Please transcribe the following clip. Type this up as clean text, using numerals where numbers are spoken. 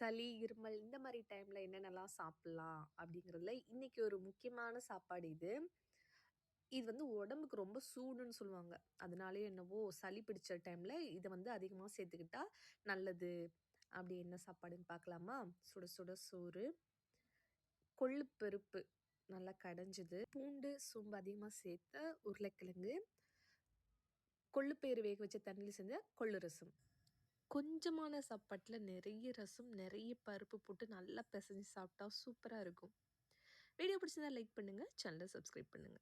சளி, இருமல் இந்த மாரி டைம்ல என்னென்னலாம் சாப்பிடலாம் அப்படிங்கிறதுல இன்னைக்கு ஒரு முக்கியமான சாப்பாடு இது. இது வந்து உடம்புக்கு ரொம்ப சூடுன்னு சொல்லுவாங்க. அதனாலயோ என்னவோ சளி பிடிச்ச டைம்ல இத வந்து அதிகமா சேர்த்துக்கிட்டா நல்லது. அப்படி என்ன சாப்பாடுன்னு பார்க்கலாமா? சுட சுட சோறு, கொள்ளு பருப்பு நல்லா கடைஞ்சது, பூண்டு, சோம்பு அதிகமா சேர்த்த உருளைக்கிழங்கு, கொள்ளு பயிறு வேக வச்ச தண்ணியில செஞ்ச கொள்ளு ரசம். கொஞ்சமான சாப்பாட்டுல நெறைய ரசம், நெறைய பருப்பு போட்டு நல்லா பெசஞ்சு சாப்பிட்டா சூப்பரா இருக்கும். வீடியோ பிடிச்சிருந்தா லைக் பண்ணுங்க. சேனல சப்ஸ்கிரைப் பண்ணுங்க.